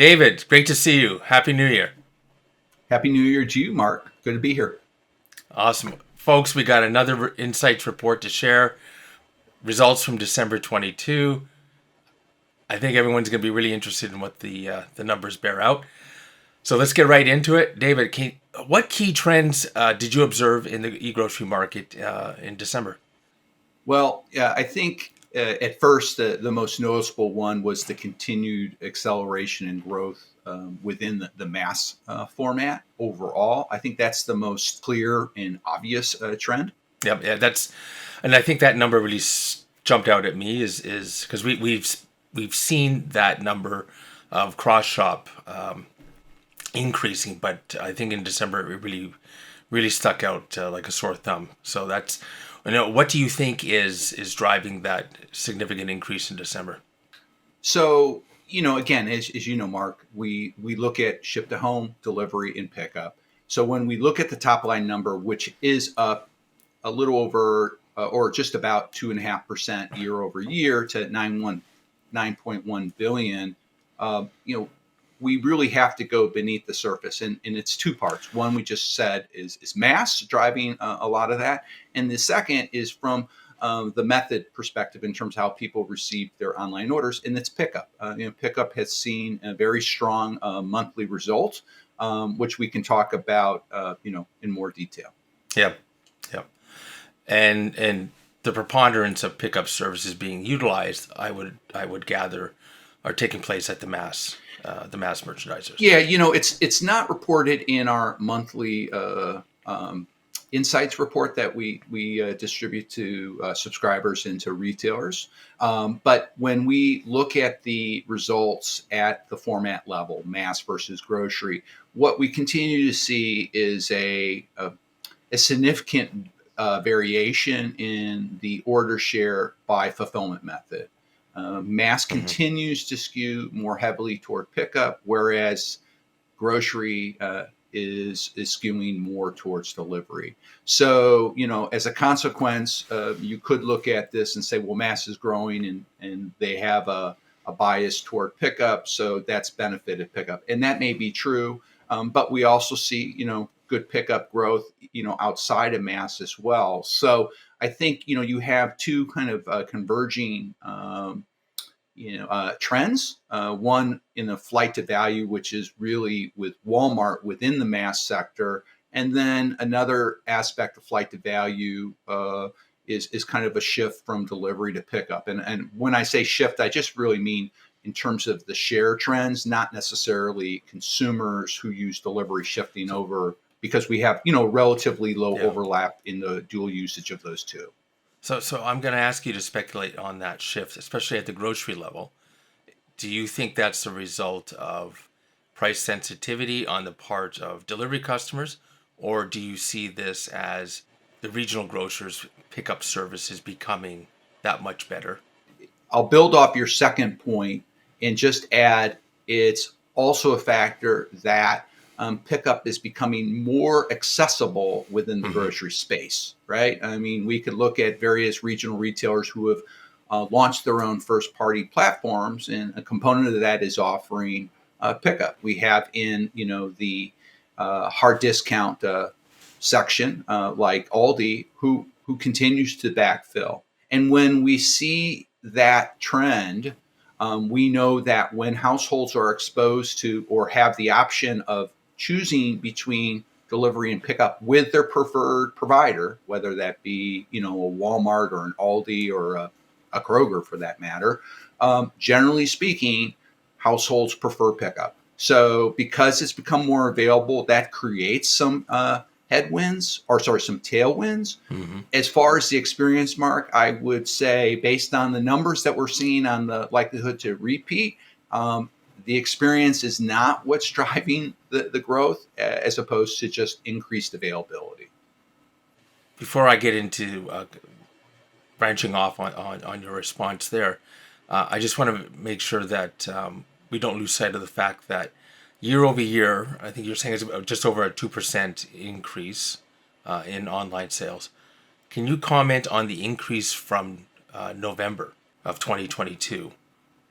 David, great to see you. Happy New Year. Happy New Year to you, Mark. Good to be here. Awesome. Folks, we got another insights report to share. Results from December 22. I think everyone's going to be really interested in what the numbers bear out. So let's get right into it. David, what key trends did you observe in the e-grocery market in December? Well, yeah, I think at first the most noticeable one was the continued acceleration and growth within the mass format overall. I think that's the most clear and obvious trend. Yep, yeah, and I think that number really jumped out at me is because we've seen that number of cross shop increasing, but I think in December it really stuck out like a sore thumb. So that's, what do you think is driving that significant increase in December? So, again, as you know, Mark, we look at ship to home, delivery, and pickup. So when we look at the top line number, which is up a little over or just about 2.5% year over year to 9.1 billion, we really have to go beneath the surface, and it's two parts. One, we just said, is mass driving a lot of that, and the second is from the method perspective in terms of how people receive their online orders, and it's pickup. Pickup has seen a very strong monthly result, which we can talk about, in more detail. Yeah, yeah, and the preponderance of pickup services being utilized, I would gather, are taking place at the mass merchandisers. Yeah, it's not reported in our monthly insights report that we distribute to subscribers and to retailers. But when we look at the results at the format level, mass versus grocery, what we continue to see is a significant variation in the order share by fulfillment method. Mass continues to skew more heavily toward pickup, whereas grocery is skewing more towards delivery. So, as a consequence, you could look at this and say, well, mass is growing and they have a bias toward pickup, so that's benefited pickup. And that may be true, but we also see, good pickup growth, outside of mass as well. So I think, you have two kind of converging trends. One in the flight to value, which is really with Walmart within the mass sector, and then another aspect of flight to value is kind of a shift from delivery to pickup. And when I say shift, I just really mean in terms of the share trends, not necessarily consumers who use delivery shifting over, because we have relatively low overlap in the dual usage of those two. So I'm going to ask you to speculate on that shift, especially at the grocery level. Do you think that's the result of price sensitivity on the part of delivery customers, or do you see this as the regional grocers' pickup services becoming that much better? I'll build off your second point and just add it's also a factor that pickup is becoming more accessible within the grocery space, right? I mean, we could look at various regional retailers who have launched their own first-party platforms, and a component of that is offering pickup. We have in the hard discount section like Aldi, who continues to backfill. And when we see that trend, we know that when households are exposed to or have the option of choosing between delivery and pickup with their preferred provider, whether that be a Walmart or an Aldi or a Kroger for that matter, generally speaking, households prefer pickup. So because it's become more available, that creates some headwinds, or some tailwinds. As far as the experience, Mark, I would say based on the numbers that we're seeing on the likelihood to repeat, the experience is not what's driving the growth, as opposed to just increased availability. Before I get into branching off on your response there, I just want to make sure that we don't lose sight of the fact that year over year, I think you're saying it's just over a 2% increase in online sales. Can you comment on the increase from November of 2022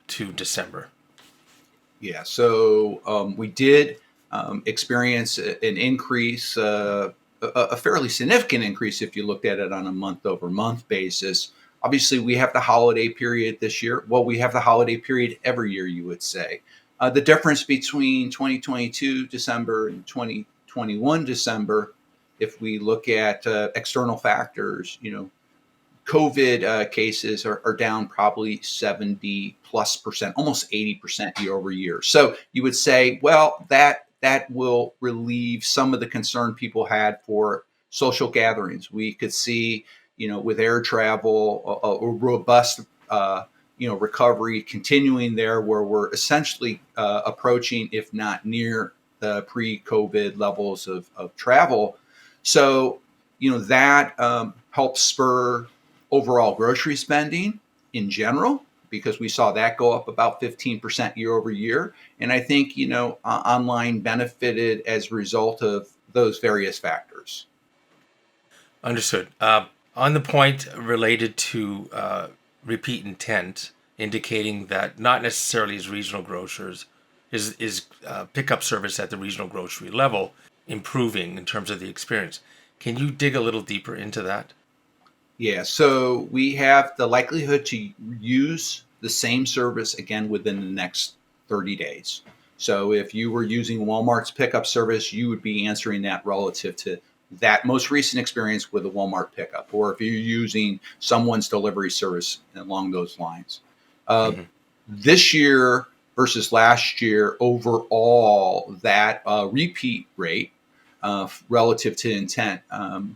to December? Yeah, so we did experience an increase, a fairly significant increase if you looked at it on a month over month basis. Obviously, we have the holiday period this year. Well, we have the holiday period every year, you would say. The difference between 2022 December and 2021 December, if we look at external factors, COVID cases are down probably 70 plus percent, almost 80% year over year. So you would say, well, that will relieve some of the concern people had for social gatherings. We could see, with air travel, a robust, recovery continuing there, where we're essentially approaching, if not near, the pre-COVID levels of travel. So, that helps spur overall grocery spending in general, because we saw that go up about 15% year over year. And I think, online benefited as a result of those various factors. Understood. On the point related to repeat intent, indicating that not necessarily as regional grocers is pickup service at the regional grocery level improving in terms of the experience. Can you dig a little deeper into that? Yeah, so we have the likelihood to use the same service again within the next 30 days. So if you were using Walmart's pickup service, you would be answering that relative to that most recent experience with a Walmart pickup, or if you're using someone's delivery service along those lines. Uh, Mm-hmm. this year versus last year, overall, that repeat rate relative to intent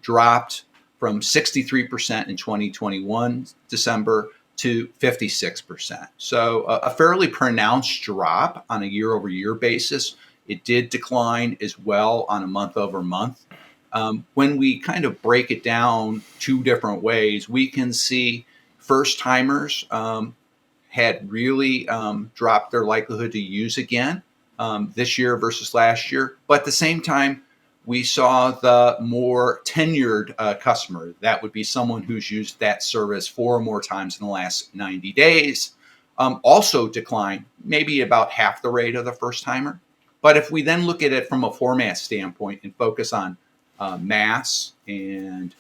dropped from 63% in 2021 December to 56%. So a fairly pronounced drop on a year over year basis. It did decline as well on a month over month. When we kind of break it down two different ways, we can see first timers had really dropped their likelihood to use again this year versus last year. But at the same time, we saw the more tenured customer. That would be someone who's used that service 4 or more times in the last 90 days. Also decline, maybe about half the rate of the first timer. But if we then look at it from a format standpoint and focus on mass and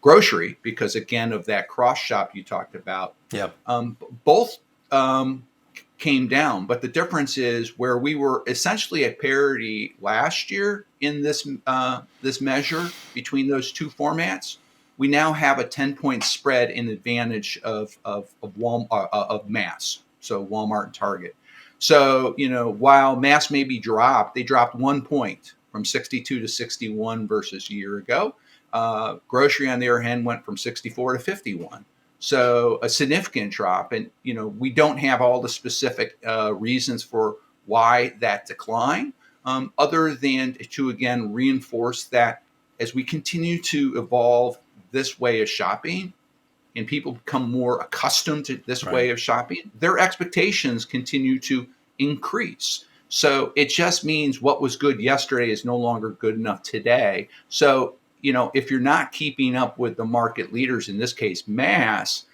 grocery, because again, of that cross shop you talked about, Yeah. both came down, but the difference is where we were essentially at parity last year in this measure between those two formats. We now have a 10-point spread in advantage of Walmart, of mass, so Walmart and Target. So while mass maybe dropped, they dropped 1 point from 62 to 61 versus a year ago. Grocery, on the other hand, went from 64 to 51. So a significant drop, and we don't have all the specific reasons for why that decline, other than to again reinforce that as we continue to evolve this way of shopping, and people become more accustomed to this way of shopping, their expectations continue to increase. So it just means what was good yesterday is no longer good enough today. So if you're not keeping up with the market leaders, in this case, mass,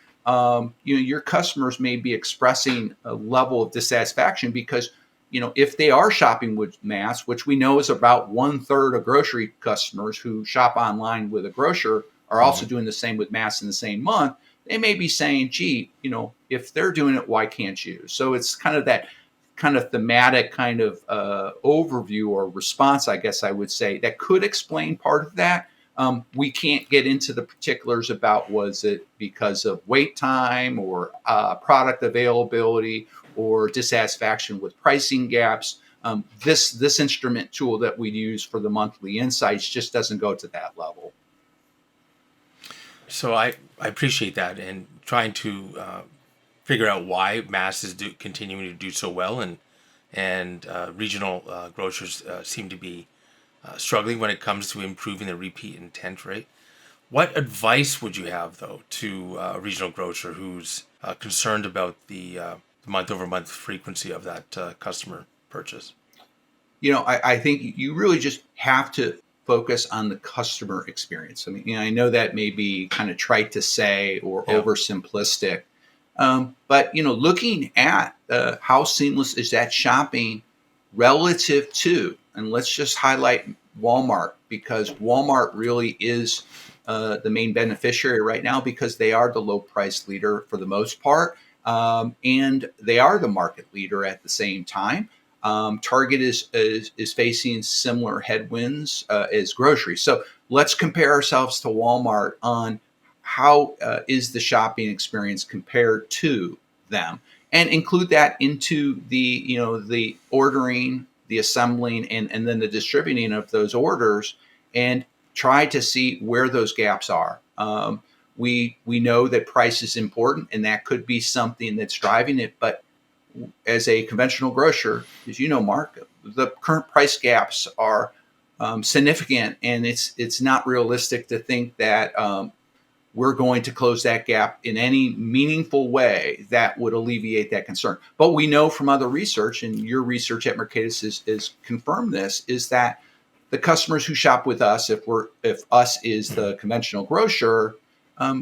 your customers may be expressing a level of dissatisfaction because, if they are shopping with mass, which we know is about 1/3 of grocery customers who shop online with a grocer are also doing the same with mass in the same month, they may be saying, gee, if they're doing it, why can't you? So it's kind of that kind of thematic kind of overview or response, I guess I would say, that could explain part of that. We can't get into the particulars about was it because of wait time or product availability or dissatisfaction with pricing gaps. This instrument tool that we use for the monthly insights just doesn't go to that level. So I appreciate that, and trying to figure out why mass is continuing to do so well, and regional grocers seem to be struggling when it comes to improving the repeat intent rate. What advice would you have, though, to a regional grocer who's concerned about the month-over-month frequency of that customer purchase? I think you really just have to focus on the customer experience. I mean, I know that may be kind of trite to say or Yeah. oversimplistic, But looking at how seamless is that shopping relative to, and let's just highlight Walmart, because Walmart really is the main beneficiary right now, because they are the low price leader for the most part, and they are the market leader at the same time. Target is facing similar headwinds as grocery. So let's compare ourselves to Walmart on how is the shopping experience compared to them, and include that into the ordering, the assembling, and then the distributing of those orders, and try to see where those gaps are. We know that price is important, and that could be something that's driving it. But as a conventional grocer, as you know, Mark, the current price gaps are significant, and it's not realistic to think that we're going to close that gap in any meaningful way that would alleviate that concern. But we know from other research, and your research at Mercatus is confirmed this, is that the customers who shop with us, if us is the conventional grocer,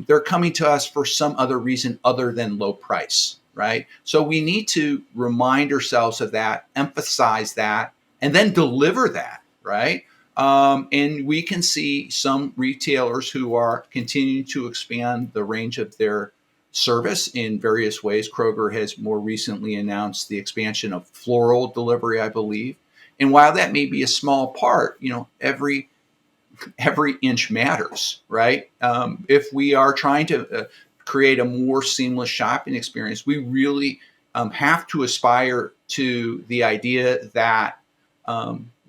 they're coming to us for some other reason other than low price, right? So we need to remind ourselves of that, emphasize that, and then deliver that, right? And we can see some retailers who are continuing to expand the range of their service in various ways. Kroger has more recently announced the expansion of floral delivery, I believe. And while that may be a small part, every inch matters, right? If we are trying to create a more seamless shopping experience, we really have to aspire to the idea that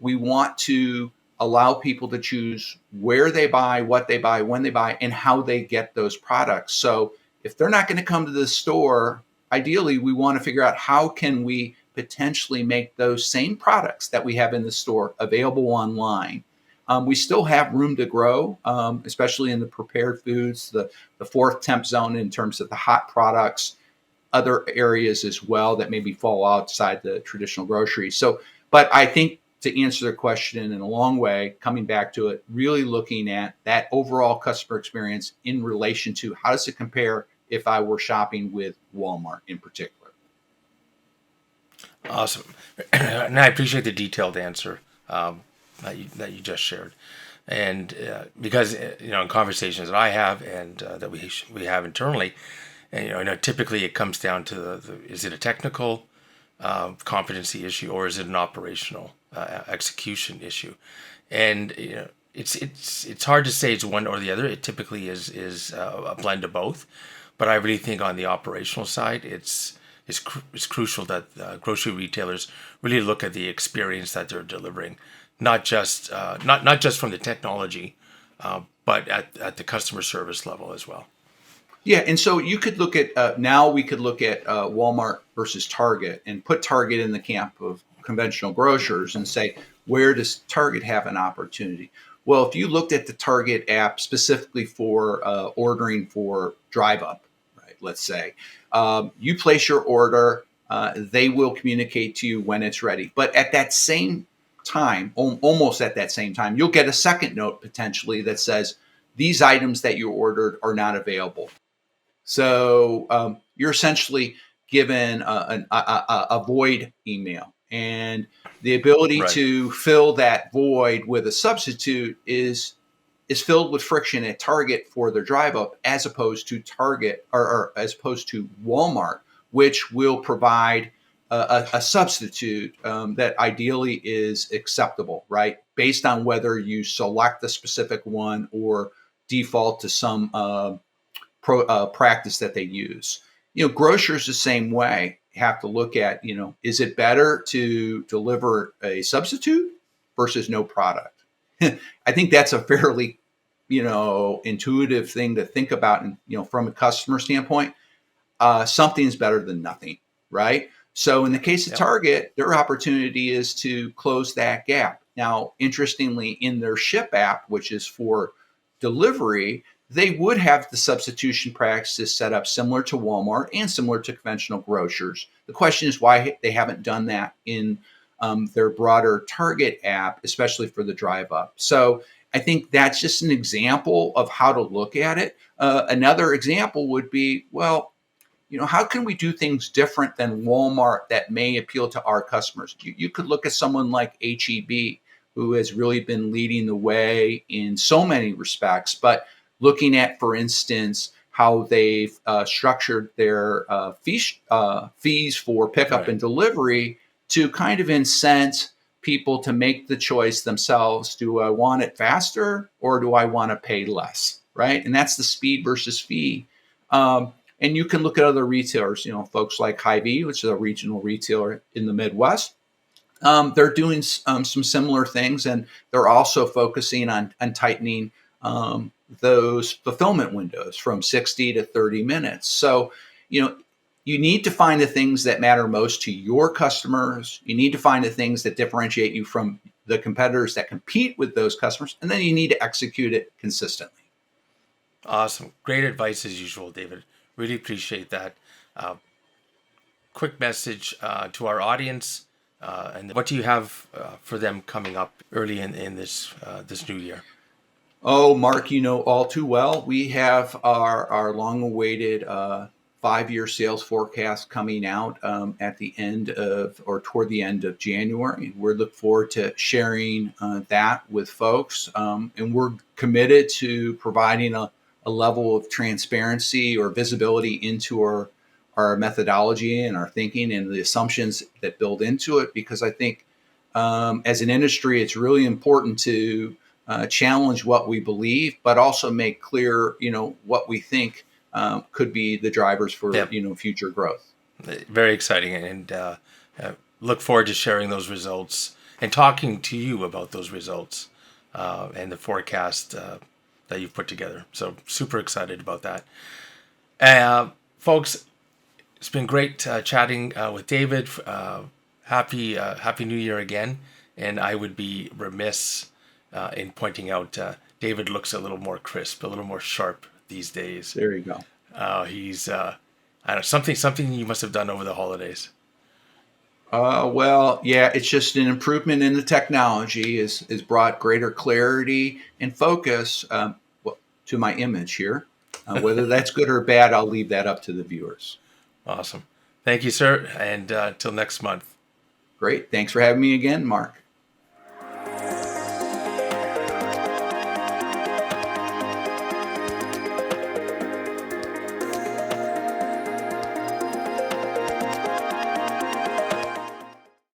we want to allow people to choose where they buy, what they buy, when they buy, and how they get those products. So if they're not going to come to the store, ideally, we want to figure out how can we potentially make those same products that we have in the store available online. We still have room to grow, especially in the prepared foods, the fourth temp zone in terms of the hot products, other areas as well that maybe fall outside the traditional grocery. So, but I think to answer the question in a long way, coming back to it, really looking at that overall customer experience in relation to how does it compare if I were shopping with Walmart in particular. Awesome. And I appreciate the detailed answer that you just shared. And because, in conversations that I have and that we have internally, and typically it comes down to is it a technical competency issue, or is it an operational execution issue? And it's hard to say it's one or the other. It typically is a blend of both. But I really think on the operational side, it's crucial that grocery retailers really look at the experience that they're delivering, not just not just from the technology, but at the customer service level as well. Yeah, and so you could look at now we could look at Walmart versus Target and put Target in the camp of conventional grocers and say, where does Target have an opportunity? Well, if you looked at the Target app specifically for ordering for Drive Up, right? Let's say you place your order, they will communicate to you when it's ready. But at that same time, almost at that same time, you'll get a second note potentially that says these items that you ordered are not available. So you're essentially given a void email, and the ability Right. to fill that void with a substitute is filled with friction at Target for their Drive Up, as opposed to Target or as opposed to Walmart, which will provide a substitute that ideally is acceptable, right? Based on whether you select the specific one or default to some practice that they use. Grocers the same way have to look at, is it better to deliver a substitute versus no product? I think that's a fairly, intuitive thing to think about. And, from a customer standpoint, something's better than nothing, right? So in the case of Target, their opportunity is to close that gap. Now, interestingly, in their Ship app, which is for delivery, they would have the substitution practices set up similar to Walmart and similar to conventional grocers. The question is why they haven't done that in their broader Target app, especially for the Drive Up. So I think that's just an example of how to look at it. Another example would be, well, how can we do things different than Walmart that may appeal to our customers? You could look at someone like HEB, who has really been leading the way in so many respects, but looking at, for instance, how they've structured their fees for pickup Right. and delivery to kind of incent people to make the choice themselves. Do I want it faster or do I want to pay less? Right. And that's the speed versus fee. And you can look at other retailers, folks like Hy-Vee, which is a regional retailer in the Midwest. They're doing some similar things, and they're also focusing on tightening those fulfillment windows from 60 to 30 minutes. So, you need to find the things that matter most to your customers. You need to find the things that differentiate you from the competitors that compete with those customers, and then you need to execute it consistently. Awesome. Great advice as usual, David. Really appreciate that. Uh, Quick message to our audience, and what do you have for them coming up early in this new year? Oh, Mark, you know all too well. We have our long-awaited 5-year sales forecast coming out at the end of or toward the end of January. We look forward to sharing that with folks, and we're committed to providing a level of transparency or visibility into our methodology and our thinking and the assumptions that build into it, because I think as an industry, it's really important to challenge what we believe, but also make clear, what we think could be the drivers for, Yep. Future growth. Very exciting, and look forward to sharing those results and talking to you about those results and the forecast that you've put together. So super excited about that. Folks, it's been great chatting with David. Happy New Year again. And I would be remiss in pointing out David looks a little more crisp, a little more sharp these days. There you go. He's I don't know, something you must have done over the holidays. Well, yeah, it's just an improvement in the technology is brought greater clarity and focus to my image here. Whether that's good or bad, I'll leave that up to the viewers. Awesome. Thank you, sir. And till next month. Great. Thanks for having me again, Mark.